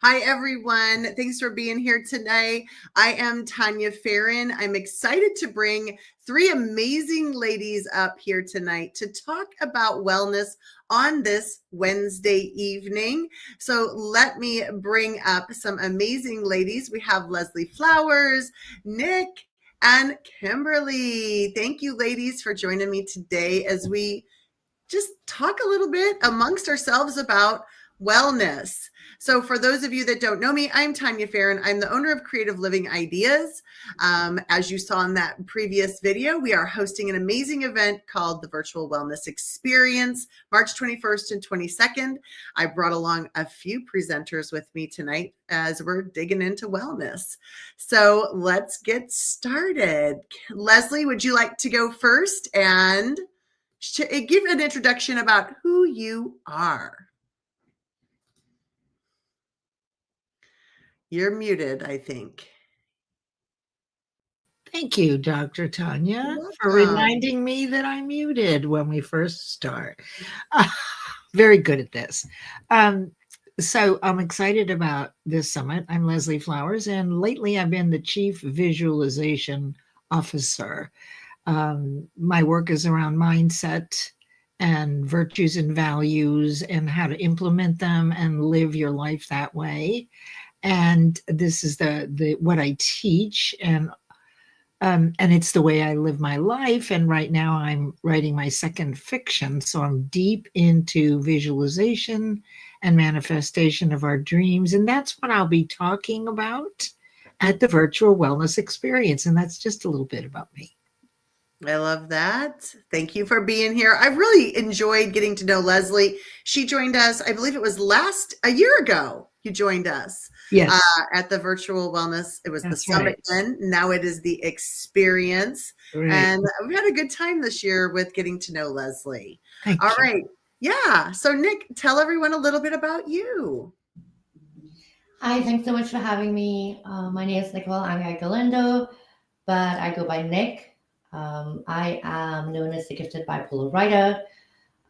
Hi, everyone. Thanks for being here today. I am Tanya Farron. I'm excited to bring three amazing ladies up here tonight to talk about wellness on this Wednesday evening. So let me bring up some amazing ladies. We have Leslie Flowers, Nick, and Kimberly. Thank you, ladies, for joining me today as we just talk a little bit amongst ourselves about wellness. So for those of you that don't know me, I'm Tanya Farron. I'm the owner of Creative Living Ideas. As you saw in that previous video, we are hosting an amazing event called the Virtual Wellness Experience, March 21st and 22nd. I brought along a few presenters with me tonight as we're digging into wellness. So let's get started. Leslie, would you like to go first and give an introduction about who you are? You're muted, I think. Thank you, Dr. Tanya, for reminding me that I'm muted when we first start. Very good at this. So I'm excited about this summit. I'm Leslie Flowers, and lately I've been the Chief Visualization Officer. My work is around mindset and virtues and values and how to implement them and live your life that way. And this is the what I teach, and it's the way I live my life. And right now I'm writing my second fiction. So I'm deep into visualization and manifestation of our dreams. And that's what I'll be talking about at the Virtual Wellness Experience. And that's just a little bit about me. I love that. Thank you for being here. I really enjoyed getting to know Leslie. She joined us, I believe it was a year ago. You joined us. Yes. At the Virtual Wellness. It was the summit then. Now it is the experience. Right. And we had a good time this year with getting to know Leslie. Thank you. All right. Yeah. So Nick, tell everyone a little bit about you. Hi, thanks so much for having me. My name is Nicole Anga Galindo, but I go by Nick. I am known as the gifted bipolar writer.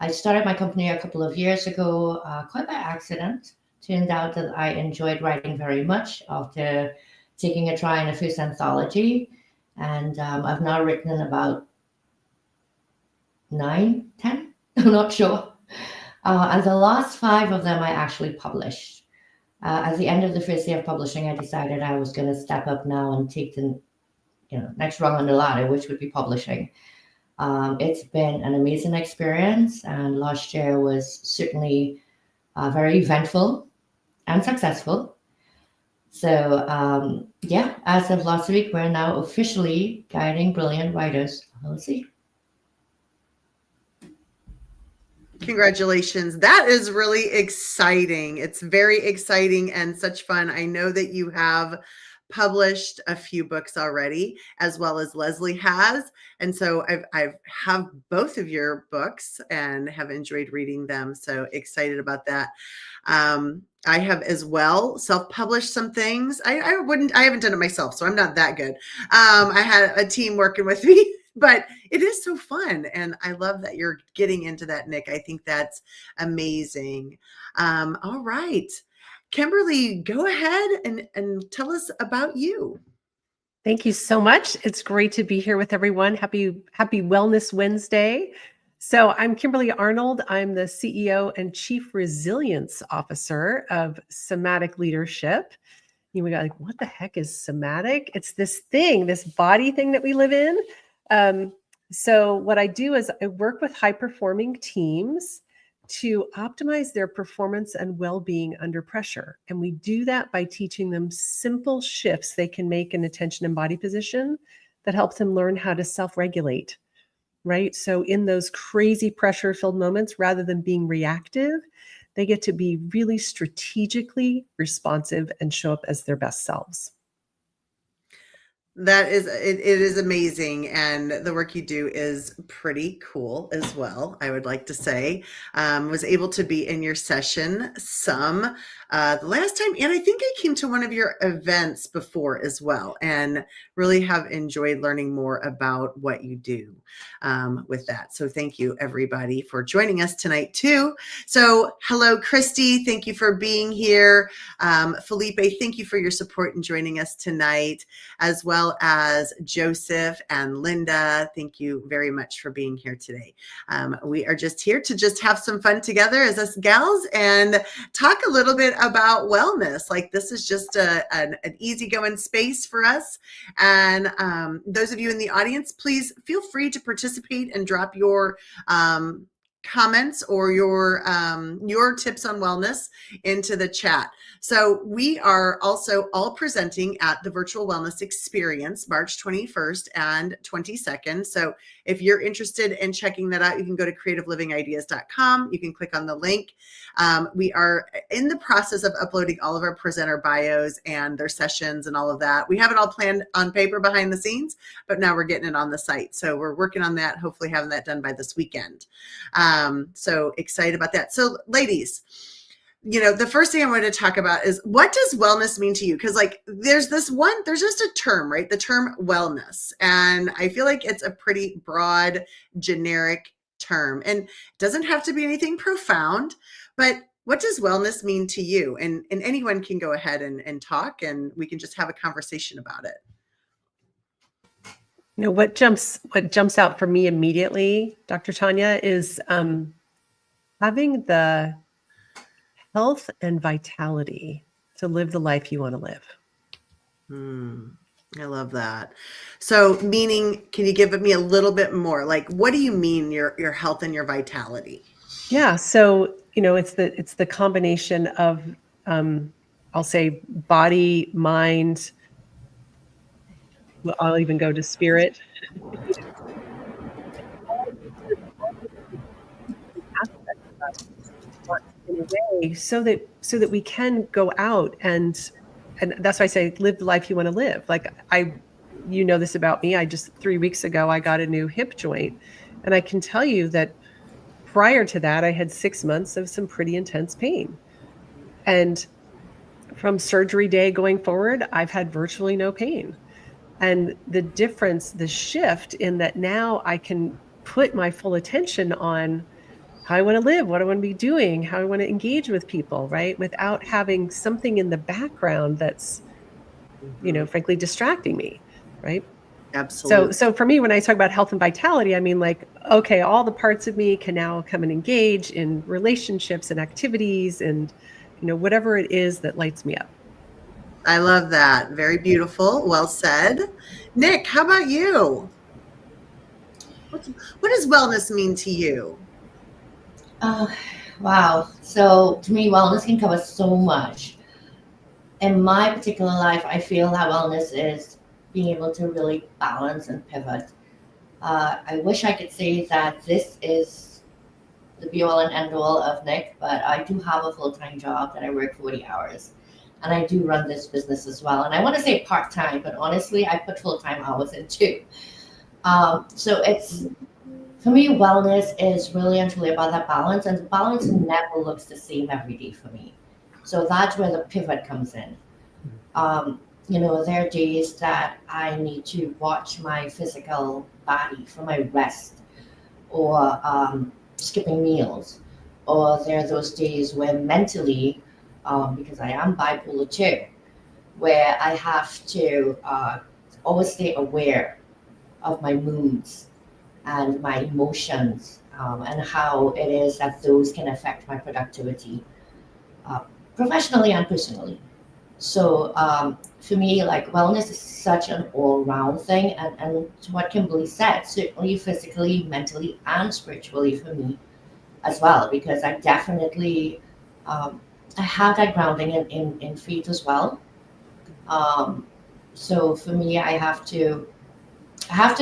I started my company a couple of years ago, quite by accident. Turned out that I enjoyed writing very much after taking a try in a first anthology. And I've now written about 9, 10, I'm not sure. And the last 5 of them I actually published. At the end of the first year of publishing, I decided I was going to step up now and take the next rung on the ladder, which would be publishing. It's been an amazing experience, and last year was certainly very eventful and successful. So as of last week, we're now officially guiding brilliant writers. We'll see. Congratulations. That is really exciting. It's very exciting and such fun. I know that you have published a few books already, as well as Leslie has. And so I've have both of your books and have enjoyed reading them. So excited about that. I have as well self-published some things. I haven't done it myself, so I'm not that good. I had a team working with me, but it is so fun. And I love that you're getting into that, Nick. I think that's amazing. All right. Kimberly, go ahead and tell us about you. Thank you so much. It's great to be here with everyone. Happy Wellness Wednesday. So I'm Kimberly Arnold. I'm the CEO and Chief Resilience Officer of Somatic Leadership. We got like, what the heck is somatic? It's this body thing that we live in. So what I do is I work with high-performing teams to optimize their performance and well-being under pressure. And we do that by teaching them simple shifts they can make in attention and body position that helps them learn how to self-regulate, right? So in those crazy pressure-filled moments, rather than being reactive, they get to be really strategically responsive and show up as their best selves. That is, it is amazing. And the work you do is pretty cool as well, I would like to say. Was able to be in your session the last time, and I think I came to one of your events before as well, and really have enjoyed learning more about what you do with that. So thank you everybody for joining us tonight too. So hello, Christy. Thank you for being here. Felipe, thank you for your support and joining us tonight, as well as Joseph and Linda. Thank you very much for being here today. We are just here to just have some fun together as us gals and talk a little bit about wellness. Like, this is just an easygoing space for us. And those of you in the audience, please feel free to participate and drop your comments or your tips on wellness into the chat. So we are also all presenting at the Virtual Wellness Experience, March 21st and 22nd. So if you're interested in checking that out, you can go to creativelivingideas.com. You can click on the link. We are in the process of uploading all of our presenter bios and their sessions and all of that. We have it all planned on paper behind the scenes, but now we're getting it on the site. So we're working on that, hopefully having that done by this weekend. So excited about that. So ladies, the first thing I wanted to talk about is, what does wellness mean to you? Because like, there's just a term, right? The term wellness. And I feel like it's a pretty broad, generic term, and it doesn't have to be anything profound, but what does wellness mean to you? And anyone can go ahead and talk, and we can just have a conversation about it. What jumps out for me immediately, Dr. Tanya, is having the health and vitality to live the life you want to live. I love that. So, meaning, can you give me a little bit more? Like, what do you mean your health and your vitality? Yeah. So, it's the combination of, I'll say, body, mind. I'll even go to spirit. In a way, so that we can go out and that's why I say live the life you want to live. Like, this about me. I just 3 weeks ago I got a new hip joint, and I can tell you that prior to that I had 6 months of some pretty intense pain, and from surgery day going forward I've had virtually no pain. And the difference, the shift in that now I can put my full attention on how I want to live, what I want to be doing, how I want to engage with people, right? Without having something in the background that's, frankly, distracting me, right? Absolutely. So for me, when I talk about health and vitality, I mean, like, okay, all the parts of me can now come and engage in relationships and activities and, whatever it is that lights me up. I love that. Very beautiful. Well said. Nick, how about you? What does wellness mean to you? Wow. So to me, wellness can cover so much. In my particular life, I feel that wellness is being able to really balance and pivot. I wish I could say that this is the be-all and end-all of Nick, but I do have a full-time job that I work 40 hours. And I do run this business as well. And I want to say part-time, but honestly, I put full-time hours in too. So it's, for me, wellness is really and truly about that balance. And the balance never looks the same every day for me. So that's where the pivot comes in. There are days that I need to watch my physical body for my rest, or skipping meals. Or there are those days where mentally, because I am bipolar too, where I have to always stay aware of my moods and my emotions, and how it is that those can affect my productivity, professionally and personally. So for me, like, wellness is such an all-round thing, and to what Kimberly said, certainly physically, mentally, and spiritually for me as well, because I definitely I have that grounding in faith as well. So for me, I have to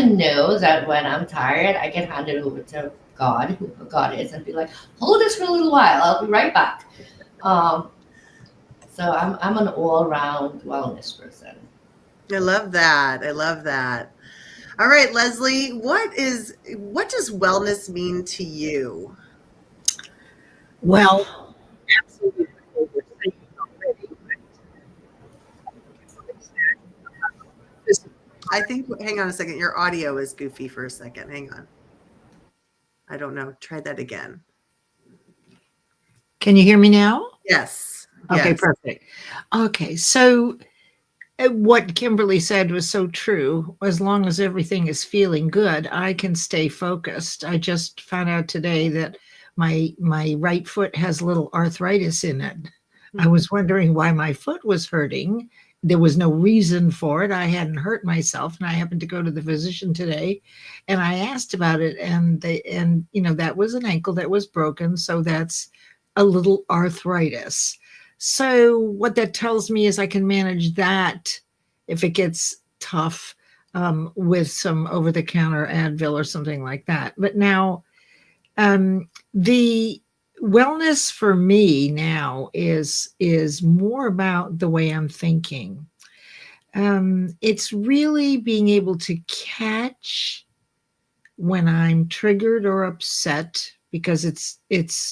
know that when I'm tired, I can hand it over to God, who God is, and be like, hold this for a little while, I'll be right back. So I'm an all-round wellness person. I love that. I love that. All right, Leslie, what does wellness mean to you? Well, absolutely what we're saying already, but I think, hang on a second. Your audio is goofy for a second. Hang on. I don't know. Try that again. can you hear me now? Yes. Okay, Yes. perfect. Okay, so what Kimberly said was so true. As long as everything is feeling good, I can stay focused. I just found out today that my right foot has a little arthritis in it. I was wondering why my foot was hurting. There was no reason for it. I hadn't hurt myself, and I happened to go to the physician today, and I asked about it, and that was an ankle that was broken, so that's a little arthritis. So what that tells me is I can manage that if it gets tough, with some over-the-counter Advil or something like that. But now, the wellness for me now is more about the way I'm thinking. It's really being able to catch when I'm triggered or upset because it's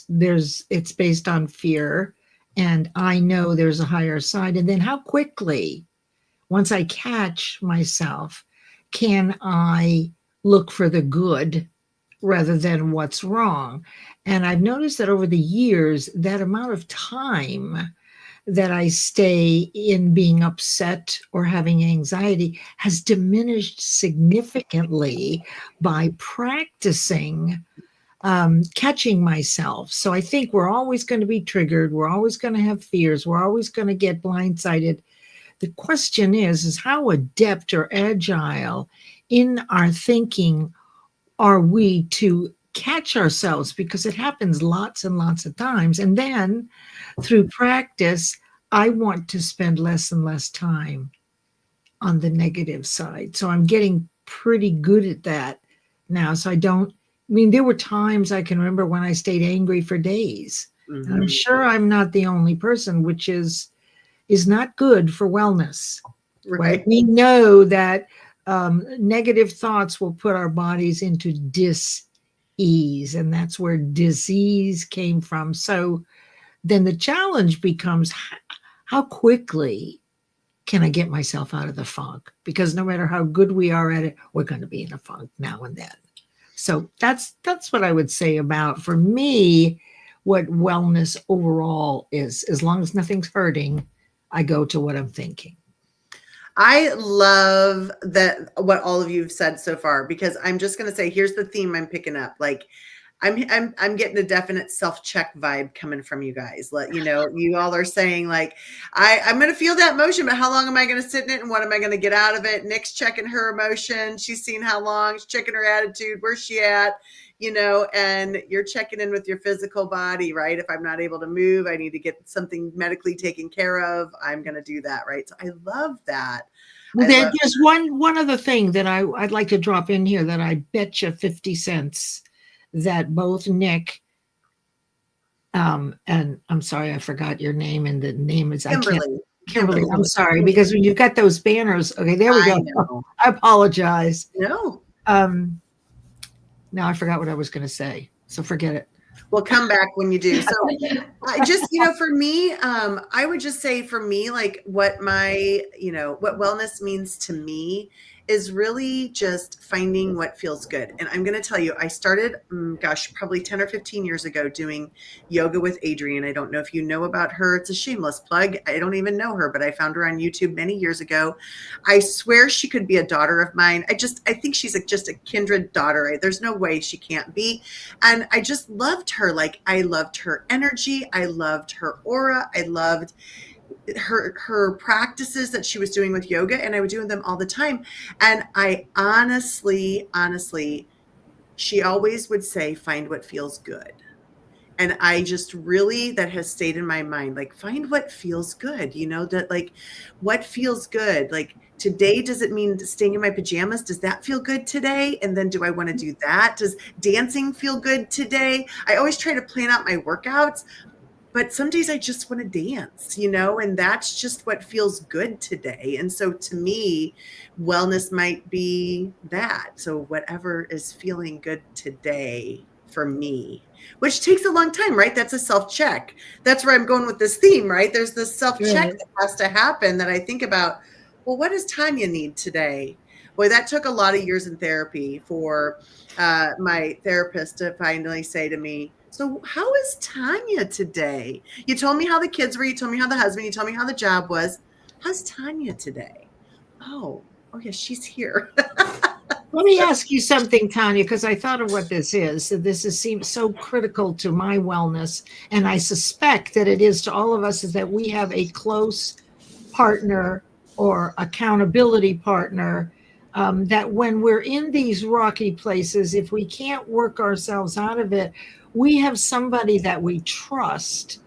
based on fear, and I know there's a higher side. And then how quickly, once I catch myself, can I look for the good rather than what's wrong? And I've noticed that over the years, that amount of time that I stay in being upset or having anxiety has diminished significantly by practicing catching myself. So I think we're always going to be triggered. We're always going to have fears. We're always going to get blindsided. The question is how adept or agile in our thinking are we to catch ourselves, because it happens lots and lots of times. And then through practice, I want to spend less and less time on the negative side. So I'm getting pretty good at that now. So there were times I can remember when I stayed angry for days. Mm-hmm. And I'm sure I'm not the only person, which is not good for wellness. Right? We know that negative thoughts will put our bodies into dis-ease, and that's where disease came from. So then the challenge becomes how quickly can I get myself out of the funk? Because no matter how good we are at it, we're going to be in a funk now and then. So that's what I would say about, for me, what wellness overall is. As long as nothing's hurting, I go to what I'm thinking. I love that what all of you have said so far, because I'm just going to say, here's the theme I'm picking up. Like I'm getting a definite self-check vibe coming from you guys. You all are saying like, I'm going to feel that emotion, but how long am I going to sit in it? And what am I going to get out of it? Nick's checking her emotion. She's seen how long. She's checking her attitude. Where's she at? And you're checking in with your physical body, right? If I'm not able to move, I need to get something medically taken care of. I'm going to do that, right? So I love that. Well, there's one other thing that I'd like to drop in here that I bet you 50 cents that both Nick, and I'm sorry, I forgot your name, and the name is Kimberly. I'm sorry, because when you've got those banners, okay, there we go. I apologize. No. Now I forgot what I was going to say, so forget it. We'll come back when you do. So I just, for me, I would just say for me, like what what wellness means to me is really just finding what feels good. And I'm going to tell you, I started, probably 10 or 15 years ago doing yoga with Adrienne. I don't know if you know about her. It's a shameless plug. I don't even know her, but I found her on YouTube many years ago. I swear she could be a daughter of mine. I think she's just a kindred daughter. There's no way she can't be. And I just loved her. Like I loved her energy. I loved her aura. I loved her practices that she was doing with yoga, and I would do them all the time. And I honestly, she always would say, find what feels good. And I just really, that has stayed in my mind, like find what feels good, that like what feels good. Like today, does it mean staying in my pajamas? Does that feel good today? And then do I want to do that? Does dancing feel good today? I always try to plan out my workouts but some days I just want to dance, and that's just what feels good today. And so to me, wellness might be that. So whatever is feeling good today for me, which takes a long time, right? That's a self-check. That's where I'm going with this theme, right? There's this self-check Right. that has to happen, that I think about, well, what does Tanya need today? Boy, that took a lot of years in therapy for my therapist to finally say to me, so how is Tanya today? You told me how the kids were, you told me how the husband, you told me how the job was. How's Tanya today? Oh yeah, she's here. Let me ask you something, Tanya, because I thought of what this is. So this seems so critical to my wellness, and I suspect that it is to all of us, is that we have a close partner or accountability partner, that when we're in these rocky places, if we can't work ourselves out of it, we have somebody that we trust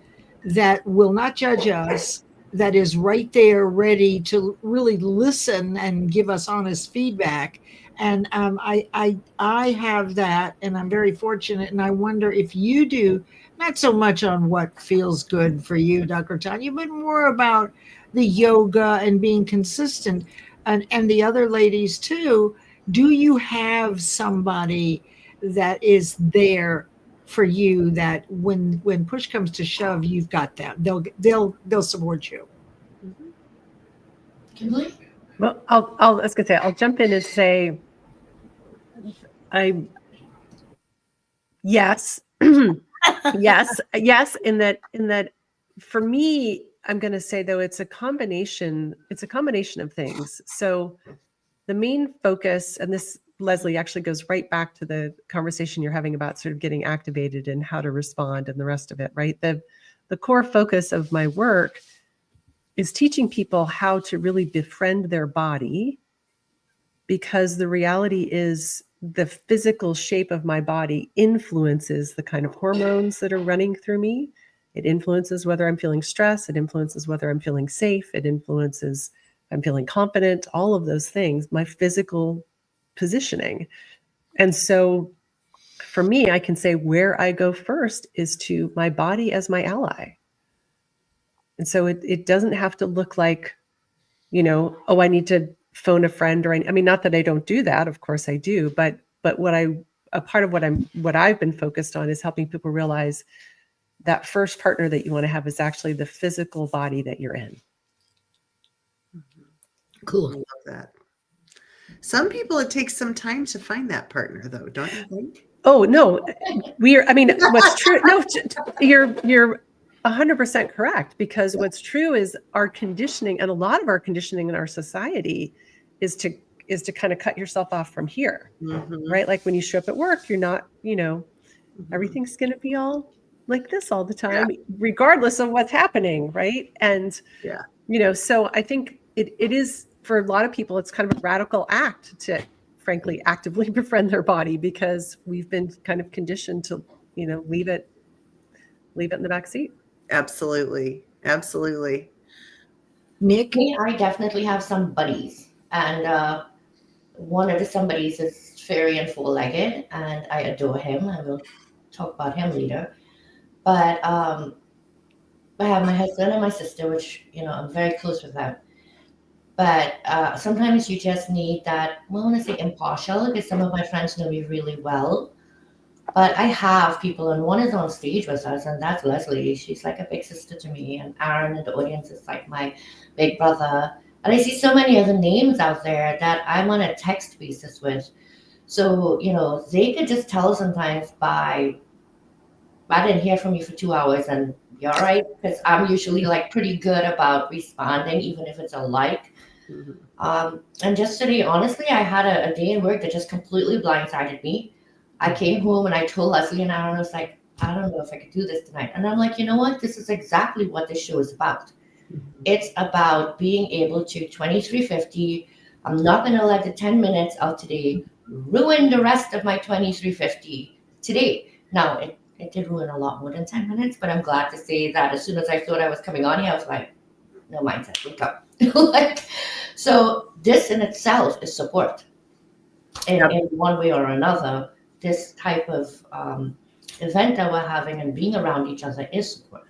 that will not judge us, that is right there ready to really listen and give us honest feedback. And I have that, and I'm very fortunate. And I wonder if you do, not so much on what feels good for you, Dr. Tanya, but more about the yoga and being consistent, and the other ladies too. Do you have somebody that is there for you, that when push comes to shove, you've got them? They'll support you. Kimberly? Well, I was gonna say, I'll jump in and say, yes, yes. In that, for me, I'm gonna say though, it's a combination of things. So the main focus, and this, Leslie, actually goes right back to the conversation you're having about sort of getting activated and how to respond and the rest of it, right? The core focus of my work is teaching people how to really befriend their body, because the reality is the physical shape of my body influences the kind of hormones that are running through me. It influences whether I'm feeling stress. It influences whether I'm feeling safe. It influences if I'm feeling confident, all of those things, my physical positioning. And so for me, I can say where I go first is to my body as my ally. And so it doesn't have to look like, oh, I need to phone a friend, or I mean, not that I don't do that. Of course I do. But a part of what I've been focused on is helping people realize that first partner that you want to have is actually the physical body that you're in. Cool. I love that. Some people, it takes some time to find that partner, though, don't you think? Oh no, what's true? No, you're 100% correct, because what's true is our conditioning, and a lot of our conditioning in our society is to kind of cut yourself off from here, right? Like when you show up at work, you're not, everything's going to be all like this all the time, regardless of what's happening, right? And so I think it is, for a lot of people, it's kind of a radical act to, frankly, actively befriend their body, because we've been kind of conditioned to, leave it in the back seat. Absolutely. Nick? I definitely have some buddies, and one of the somebodies is fairy and four-legged, and I adore him. I will talk about him later. But I have my husband and my sister, which, I'm very close with them. But sometimes you just need that, well, I want to say impartial, because some of my friends know me really well. But I have people, and one is on stage with us, and that's Leslie. She's like a big sister to me. And Aaron in the audience is like my big brother. And I see so many other names out there that I'm on a text basis with. So, they could just tell sometimes I didn't hear from you for 2 hours, and you're all right, because I'm usually like pretty good about responding, even if it's a like. And just today, honestly, I had a day in work that just completely blindsided me. I came home and I told Leslie and Aaron, I was like, I don't know if I could do this tonight. And I'm like, you know what? This is exactly what this show is about. It's about being able to 2350. I'm not going to let the 10 minutes of today ruin the rest of my 2350 today. Now, it did ruin a lot more than 10 minutes, but I'm glad to say that as soon as I thought I was coming on here, I was like, no mindset, wake up. So this in itself is support. In one way or another, this type of event that we're having and being around each other is support.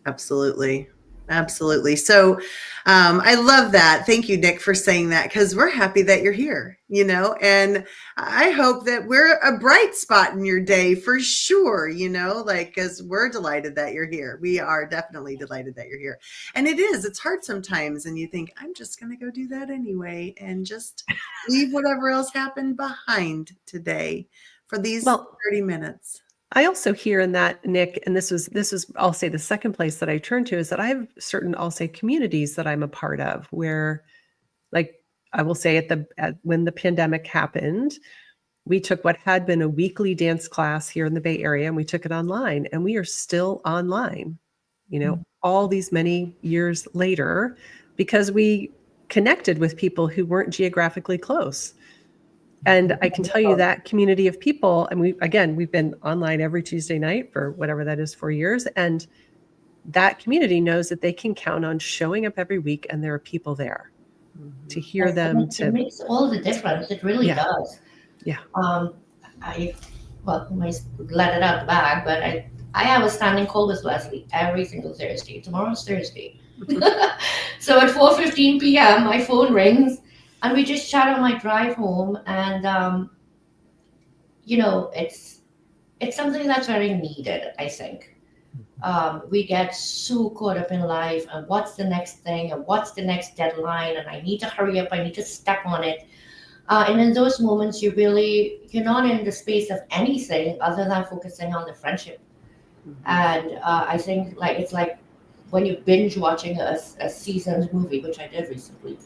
Absolutely. Absolutely. So I love that. Thank you, Nick, for saying that, because we're happy that you're here, and I hope that we're a bright spot in your day for sure, because we're delighted that you're here. We are definitely delighted that you're here. And it's hard sometimes. And you think, I'm just going to go do that anyway and just leave whatever else happened behind today for these 30 minutes. I also hear in that, Nick, and this was I'll say the second place that I turn to is that I have certain, I'll say, communities that I'm a part of where, like, I will say when the pandemic happened, we took what had been a weekly dance class here in the Bay Area and we took it online, and we are still online, all these many years later, because we connected with people who weren't geographically close. And I can tell you that community of people, and we've been online every Tuesday night for whatever that is, 4 years. And that community knows that they can count on showing up every week, and there are people there to hear them. It makes all the difference. It really does. Yeah. I might let it out the bag, but I have a standing call with Leslie every single Thursday. Tomorrow's Thursday. So at 4:15 p.m., my phone rings. And we just chat on my drive home, and it's something that's very needed, I think. We get so caught up in life, and what's the next thing, and what's the next deadline, and I need to hurry up, I need to step on it. And in those moments, you're not in the space of anything other than focusing on the friendship. And I think it's like when you binge watching a seasoned movie, which I did recently.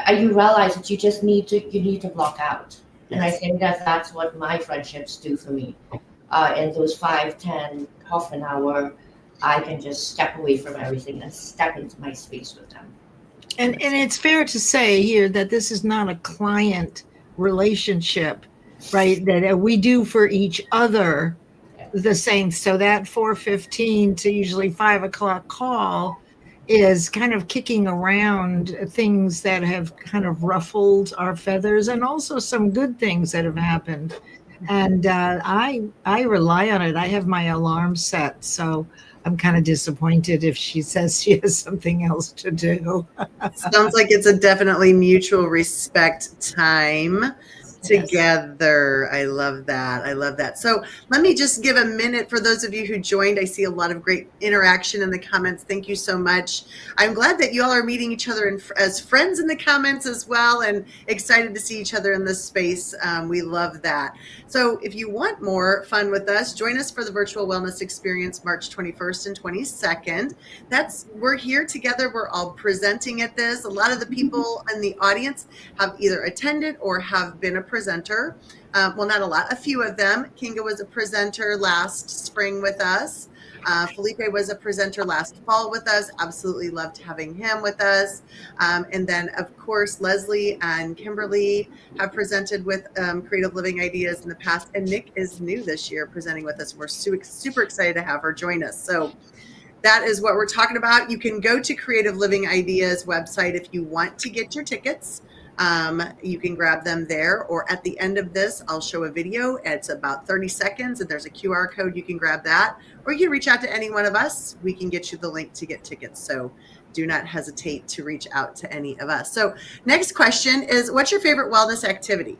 You realize that you just need to block out. And I think that's what my friendships do for me. In those 5, 10, half an hour, I can just step away from everything and step into my space with them. And it's fair to say here that this is not a client relationship, right? That we do for each other the same. So that 4:15 to usually 5 o'clock call is kind of kicking around things that have kind of ruffled our feathers, and also some good things that have happened. And I rely on it. I have my alarm set, so I'm kind of disappointed if she says she has something else to do. Sounds like it's a definitely mutual respect time together. I love that. I love that. So let me just give a minute for those of you who joined. I see a lot of great interaction in the comments. Thank you so much. I'm glad that you all are meeting each other as friends in the comments as well, and excited to see each other in this space. We love that. So if you want more fun with us, join us for the Virtual Wellness Experience March 21st and 22nd. We're here together. We're all presenting at this. A lot of the people in the audience have either attended or have been a presenter. Well, not a lot, a few of them. Kinga was a presenter last spring with us. Felipe was a presenter last fall with us. Absolutely loved having him with us. And then, of course, Leslie and Kimberly have presented with Creative Living Ideas in the past. And Nick is new this year presenting with us. We're super excited to have her join us. So that is what we're talking about. You can go to Creative Living Ideas website if you want to get your tickets. You can grab them there, or at the end of this, I'll show a video. It's about 30 seconds, and there's a QR code. You can grab that, or you can reach out to any one of us. We can get you the link to get tickets. So do not hesitate to reach out to any of us. So next question is, what's your favorite wellness activity?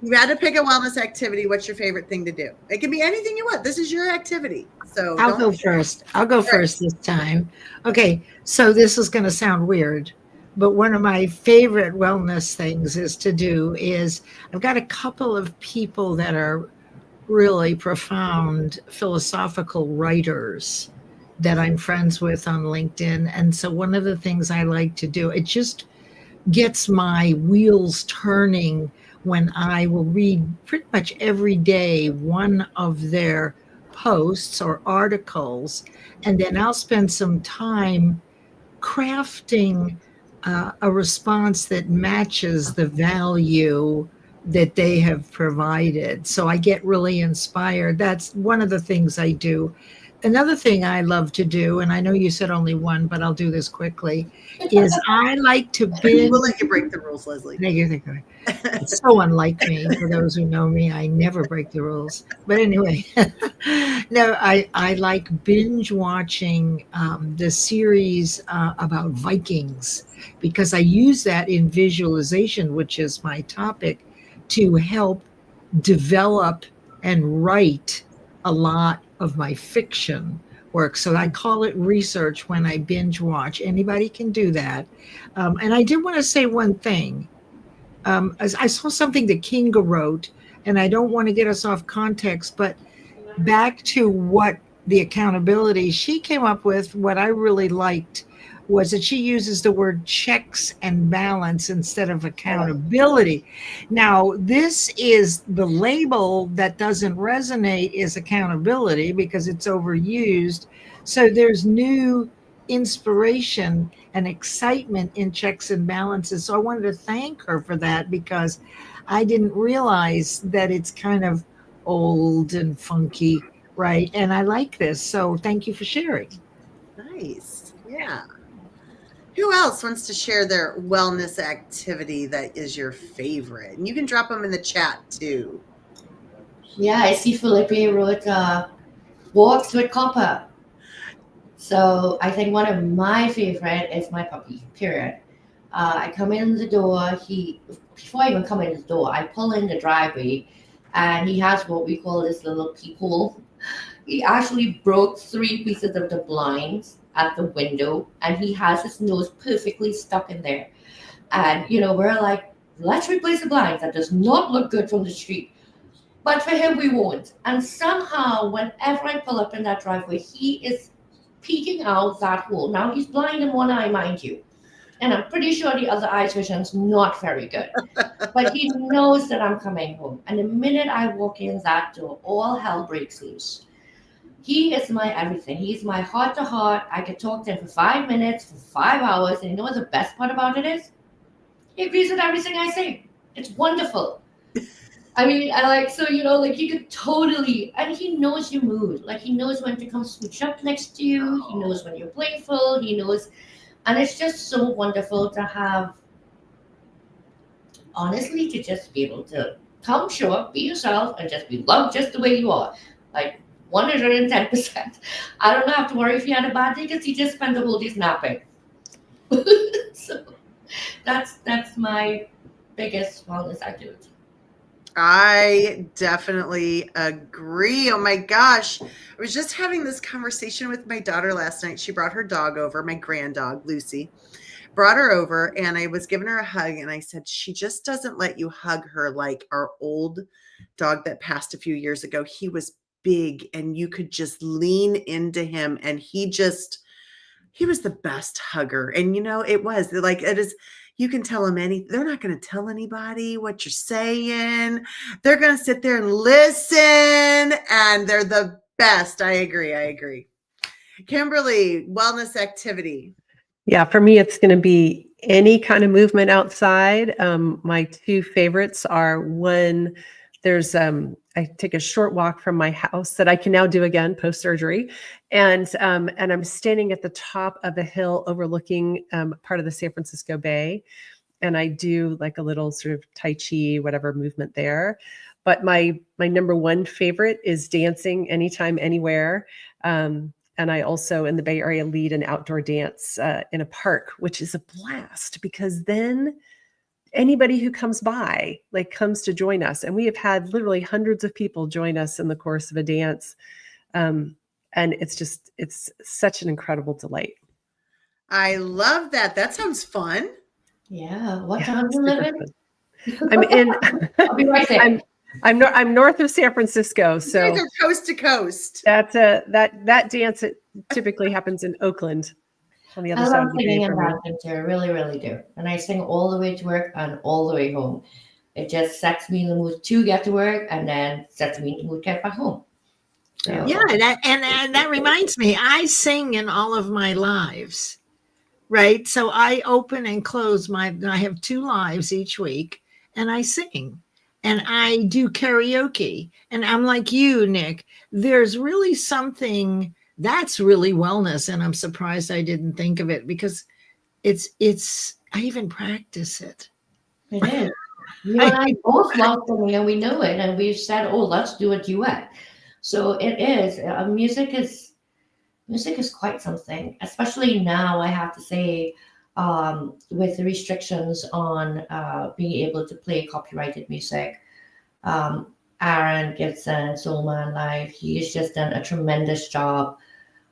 You had to pick a wellness activity. What's your favorite thing to do? It can be anything you want. This is your activity. So I'll go first. I'll go first this time. Okay. So this is going to sound weird, but one of my favorite wellness things is I've got a couple of people that are really profound philosophical writers that I'm friends with on LinkedIn. And so one of the things I like to do, it just gets my wheels turning when I will read pretty much every day one of their posts or articles, and then I'll spend some time crafting a response that matches the value that they have provided. So I get really inspired. That's one of the things I do. another thing I love to do, and I know you said only one, but I'll do this quickly, is I like to binge. We'll let you break the rules, Leslie. Thank you, thank you. It's so unlike me. For those who know me, I never break the rules. But anyway, no, I like binge watching the series about Vikings because I use that in visualization, which is my topic, to help develop and write a lot of my fiction work. So I call it research when I binge watch. Anybody can do that. And I did want to say one thing. As I saw something that Kinga wrote, and I don't want to get us off context, but back to what the accountability she came up with, what I really liked was that she uses the word checks and balance instead of accountability. Now, this is the label that doesn't resonate is accountability because it's overused. So there's new inspiration and excitement in checks and balances. So I wanted to thank her for that because I didn't realize that it's kind of old and funky, right? And I like this. So thank you for sharing. Nice. Yeah. Who else wants to share their wellness activity that is your favorite? And you can drop them in the chat too. Yeah, I see Felipe wrote walks with Copper. So I think one of my favorite is my puppy, period. I come in the door, before I even come in the door, I pull in the driveway and he has what we call this little peephole. He actually broke 3 pieces of the blinds at the window and he has his nose perfectly stuck in there. And, we're like, let's replace the blinds. That does not look good from the street. But for him, we won't. And somehow, whenever I pull up in that driveway, he is peeking out that hole. Now, he's blind in one eye, mind you. And I'm pretty sure the other eye's vision's not very good. But he knows that I'm coming home. And the minute I walk in that door, all hell breaks loose. He is my everything. He's my heart to heart. I could talk to him for 5 minutes, for 5 hours. And you know what the best part about it is? He agrees with everything I say. It's wonderful. I mean, he could totally, and he knows your mood. Like, he knows when to come switch up next to you. He knows when you're playful. He knows, and it's just so wonderful to have, honestly, to just be able to come, show up, be yourself, and just be loved just the way you are. Like, 110%. I don't have to worry if he had a bad day because he just spent the whole day napping. So that's my biggest wellness activity. I definitely agree. Oh my gosh. I was just having this conversation with my daughter last night. She brought her dog over, my grand dog, Lucy. Brought her over and I was giving her a hug and I said, she just doesn't let you hug her like our old dog that passed a few years ago. He was big and you could just lean into him and he was the best hugger. And it was like, it is, you can tell them anything. They're not going to tell anybody what you're saying. They're going to sit there and listen and they're the best. I agree. Kimberly, wellness activity. Yeah, for me, it's going to be any kind of movement outside. My 2 favorites are one, there's I take a short walk from my house that I can now do again post-surgery. And I'm standing at the top of a hill overlooking part of the San Francisco Bay. And I do like a little sort of Tai Chi, whatever movement there. But my number 1 favorite is dancing anytime, anywhere. And I also in the Bay Area lead an outdoor dance in a park, which is a blast because then anybody who comes by comes to join us. And we have had literally hundreds of people join us in the course of a dance. And it's such an incredible delight. I love that. That sounds fun. Yeah. What time do you live in? I'm in, I'll be right there. I'm north of San Francisco. So you guys are coast to coast. That dance typically happens in Oakland. On the other I side love of the singing bay and from me. dancing too. I really, really do. And I sing all the way to work and all the way home. It just sets me in the mood to get to work and then sets me in the mood to get back home. So, Yeah, and that reminds me, I sing in all of my lives, right? So I open and close I have 2 lives each week, and I sing. And I do karaoke. And I'm like you, Nick. There's really something that's really wellness. And I'm surprised I didn't think of it, because I even practice it. It is. You and I both love singing, and we know it, and we've said, "Oh, let's do a duet." So it is. Music is quite something, especially now. I have to say, with the restrictions on being able to play copyrighted music, Aaron Gibson, Soulman Live, he's just done a tremendous job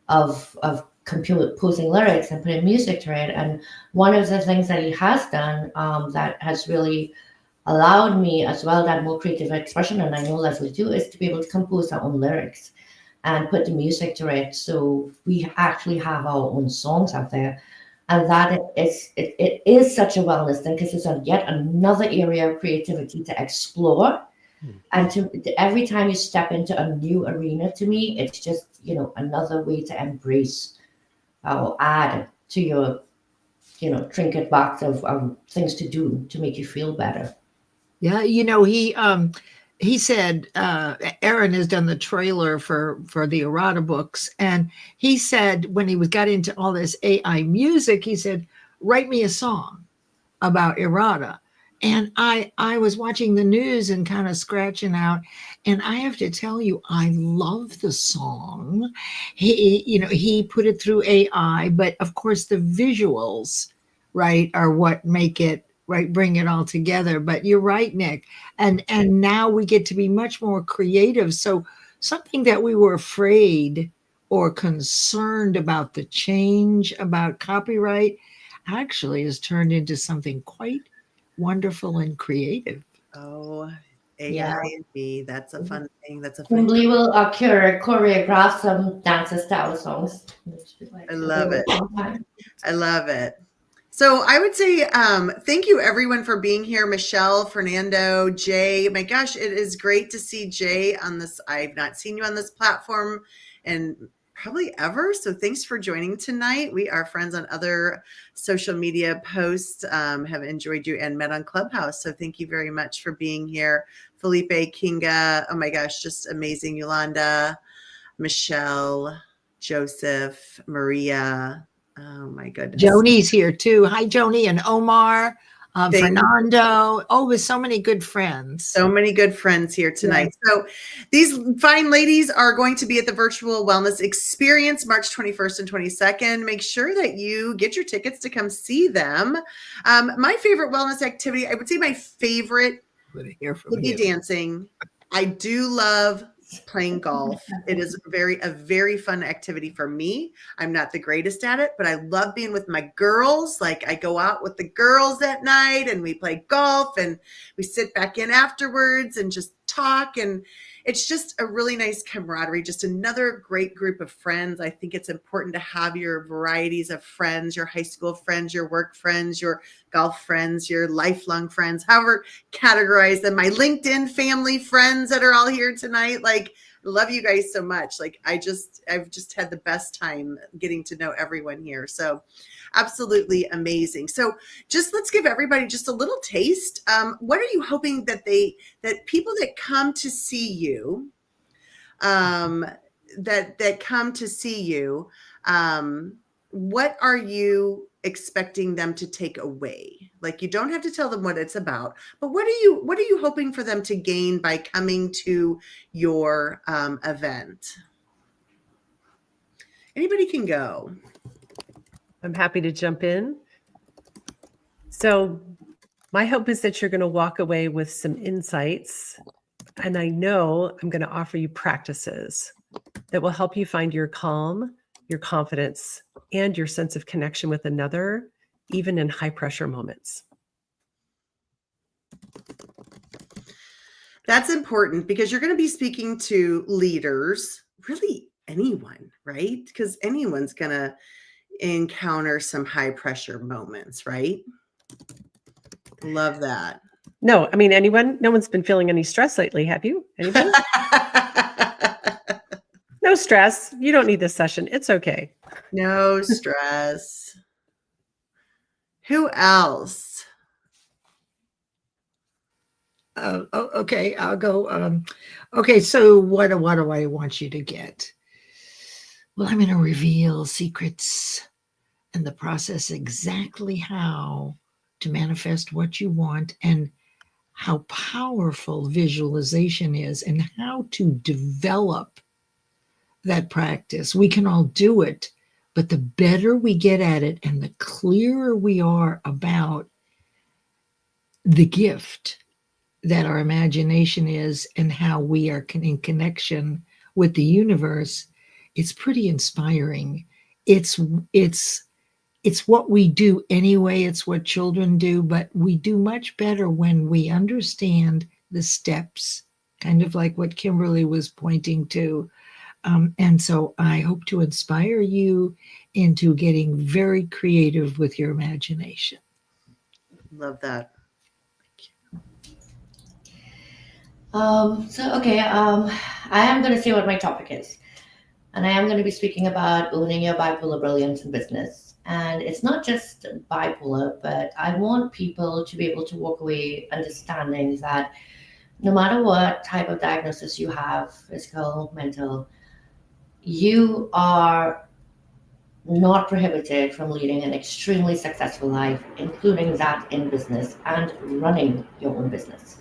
of composing lyrics and putting music to it. And one of the things that he has done that has really allowed me as well that more creative expression, and I know Leslie too, is to be able to compose our own lyrics and put the music to it. So we actually have our own songs out there. And that it is such a wellness thing, because it's yet another area of creativity to explore. And every time you step into a new arena, to me, it's just, another way to embrace or add to your, trinket box of things to do to make you feel better. Yeah, he said Aaron has done the trailer for the errata books, and he said when he got into all this AI music, he said, write me a song about errata. And I was watching the news and kind of scratching out, and I have to tell you, I love the song. He put it through AI, but of course the visuals, right, are what make it, right, bring it all together. But you're right, Nick. And now we get to be much more creative. So something that we were afraid or concerned about, the change about copyright, actually has turned into something quite wonderful and creative. Oh, AI Yeah. and me. That's a fun thing. That's a fun Kimberly will choreograph some dances to our songs. I love it. I love it. So I would say thank you everyone for being here. Michelle, Fernando, Jay. My gosh, it is great to see Jay on this. I've not seen you on this platform and probably ever. So thanks for joining tonight. We are friends on other social media posts, have enjoyed you and met on Clubhouse. So thank you very much for being here. Felipe, Kinga, oh my gosh, just amazing. Yolanda, Michelle, Joseph, Maria. Oh my goodness. Joni's here too. Hi, Joni and Omar, Fernando. Oh, with so many good friends. So many good friends here tonight. Yeah. So these fine ladies are going to be at the Virtual Wellness Experience, March 21st and 22nd. Make sure that you get your tickets to come see them. My favorite wellness activity, I would say my favorite would be dancing. I do love playing golf. It is a very fun activity for me. I'm not the greatest at it, but I love being with my girls. Like I go out with the girls at night and we play golf and we sit back in afterwards and just talk. And it's just a really nice camaraderie, just another great group of friends. I think it's important to have your varieties of friends, your high school friends, your work friends, your golf friends, your lifelong friends, however categorize them, my LinkedIn family friends that are all here tonight. Like, I love you guys so much. Like I've just had the best time getting to know everyone here. So absolutely amazing. So just let's give everybody just a little taste. What are you hoping that people that come to see you, that come to see you, what are you expecting them to take away? Like you don't have to tell them what it's about, but what are you hoping for them to gain by coming to your event? Anybody can go. I'm happy to jump in. So my hope is that you're going to walk away with some insights. And I know I'm going to offer you practices that will help you find your calm, your confidence, and your sense of connection with another, even in high pressure moments. That's important because you're going to be speaking to leaders, really anyone, right? Because anyone's going to encounter some high pressure moments, right? Love that. No, I mean, anyone? No one's been feeling any stress lately, have you? Anybody? No stress. You don't need this session. It's okay. No stress. Who else? Okay, I'll go. Okay, so what do I want you to get? well, I'm going to reveal secrets and the process exactly how to manifest what you want and how powerful visualization is and how to develop that practice. We can all do it, but the better we get at it and the clearer we are about the gift that our imagination is and how we are in connection with the universe, it's pretty inspiring. It's what we do anyway. It's what children do, but we do much better when we understand the steps, kind of like what Kimberly was pointing to. And so I hope to inspire you into getting very creative with your imagination. Love that. I am going to say what my topic is. And I am going to be speaking about owning your bipolar brilliance in business. And it's not just bipolar, but I want people to be able to walk away understanding that no matter what type of diagnosis you have, physical, mental, you are not prohibited from leading an extremely successful life, including that in business and running your own business.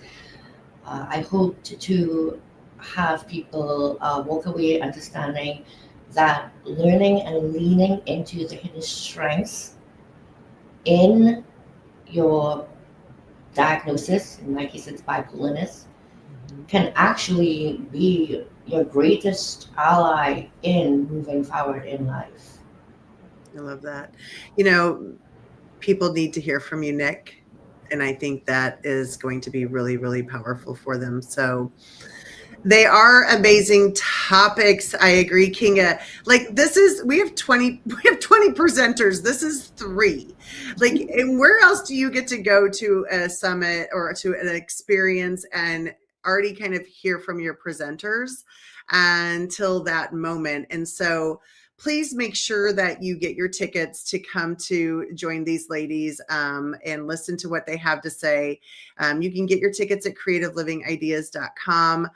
I hope to have people walk away understanding that learning and leaning into the hidden strengths in your diagnosis, in my case it's bipolarness, can actually be your greatest ally in moving forward in life. I love that. People need to hear from you, Nick. And I think that is going to be really, really powerful for them. So they are amazing topics. I agree, Kinga. Like we have 20 presenters. This is 3. And where else do you get to go to a summit or to an experience and already kind of hear from your presenters until that moment? And so please make sure that you get your tickets to come to join these ladies and listen to what they have to say. You can get your tickets at creativelivingideas.com.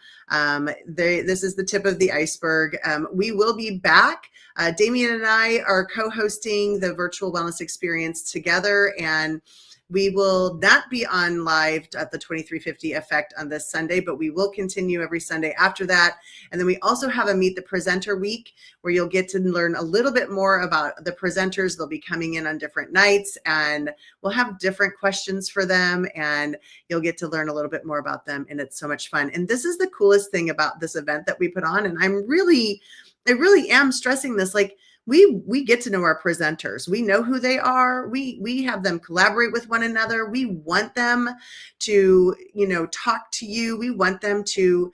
This is the tip of the iceberg. We will be back. Damien and I are co-hosting the virtual wellness experience together, and we will not be on live at the 2350 Effect on this Sunday, but we will continue every Sunday after that. And then we also have a Meet the Presenter week where you'll get to learn a little bit more about the presenters. They'll be coming in on different nights, and we'll have different questions for them, and you'll get to learn a little bit more about them. And it's so much fun. And this is the coolest thing about this event that we put on. And I really am stressing this. Like, we get to know our presenters. We know who they are. We have them collaborate with one another. We want them to, talk to you. We want them to,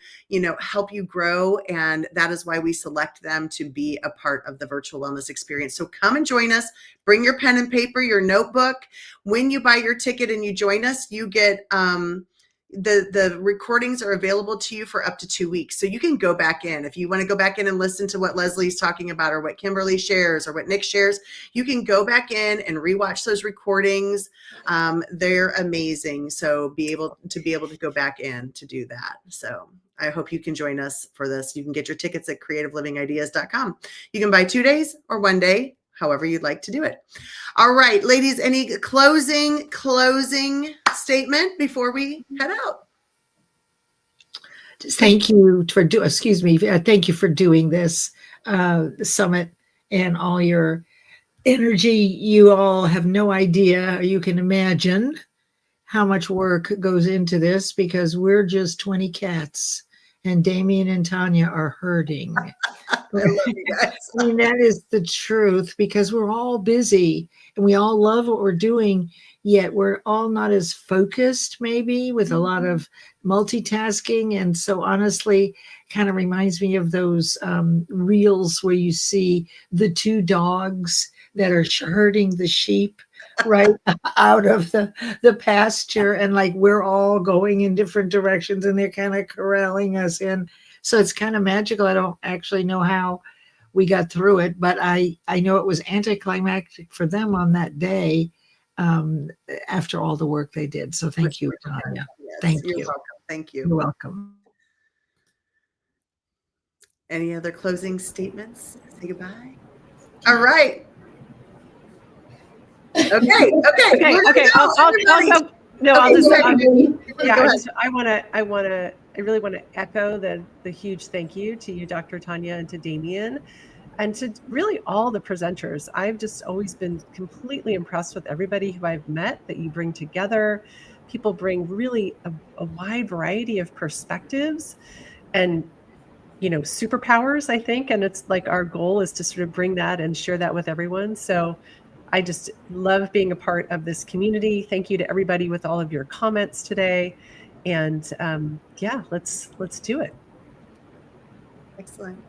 help you grow. And that is why we select them to be a part of the virtual wellness experience. So come and join us. Bring your pen and paper, your notebook. When you buy your ticket and you join us, you get, the recordings are available to you for up to 2 weeks. So you can go back in. If you want to go back in and listen to what Leslie's talking about or what Kimberly shares or what Nick shares, you can go back in and rewatch those recordings. They're amazing. So be able to go back in to do that. So I hope you can join us for this. You can get your tickets at creativelivingideas.com. You can buy 2 days or 1 day, however you'd like to do it. All right, ladies, any closing statement before we head out? Thank you for thank you for doing this summit and all your energy. You all have no idea, you can imagine how much work goes into this, because we're just 20 cats and Damien and Tanya are hurting. I love you guys. I mean, that is the truth, because we're all busy and we all love what we're doing, yet we're all not as focused, maybe, with a lot of multitasking. And so honestly, kind of reminds me of those reels where you see the 2 dogs that are herding the sheep right out of the pasture, and like we're all going in different directions and they're kind of corralling us in. So it's kind of magical. I don't actually know how we got through it, but I know it was anticlimactic for them on that day after all the work they did. So thank you, Tanya. Yes, Thank you're you. welcome. Thank you. You're welcome. Any other closing statements? Say goodbye. All right. Okay. Okay. We're gonna Okay. go, I'll everybody. go. No, Okay, I'll just. go ahead. Yeah, Go I ahead. just. I really want to echo the huge thank you to you, Dr. Tanya, and to Damien, and to really all the presenters. I've just always been completely impressed with everybody who I've met that you bring together. People bring really a wide variety of perspectives and superpowers, I think. And it's like our goal is to sort of bring that and share that with everyone. So I just love being a part of this community. Thank you to everybody with all of your comments today. And yeah, let's do it. Excellent.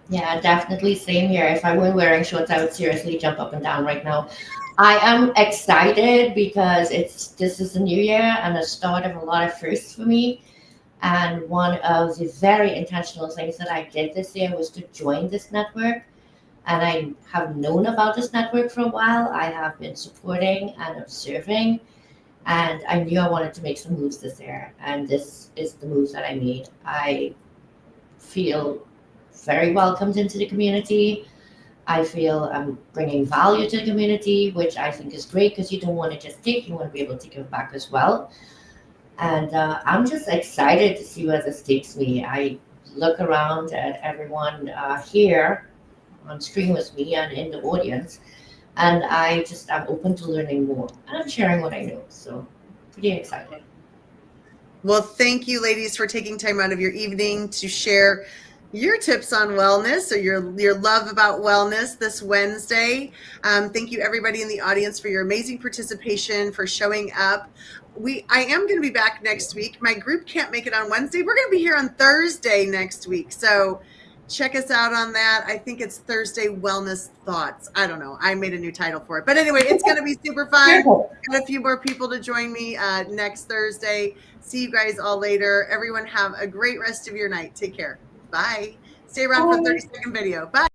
Yeah, definitely. Same here. If I weren't wearing shorts, I would seriously jump up and down right now. I am excited because this is a new year and the start of a lot of firsts for me. And one of the very intentional things that I did this year was to join this network. And I have known about this network for a while. I have been supporting and observing, and I knew I wanted to make some moves this year. And this is the moves that I made. I feel very welcomed into the community. I feel I'm bringing value to the community, which I think is great because you don't want to just take, you want to be able to give back as well. And I'm just excited to see where this takes me. I look around at everyone here on screen with me and in the audience, and I'm open to learning more and I'm sharing what I know. So pretty excited. Well, thank you, ladies, for taking time out of your evening to share your tips on wellness or your love about wellness this Wednesday. Thank you, everybody in the audience, for your amazing participation, for showing up. I am going to be back next week. My group can't make it on Wednesday. We're going to be here on Thursday next week. So check us out on that. I think it's Thursday Wellness Thoughts. I don't know. I made a new title for it. But anyway, it's going to be super fun. Got a few more people to join me next Thursday. See you guys all later. Everyone have a great rest of your night. Take care. Bye. Stay around for the 30-second video. Bye.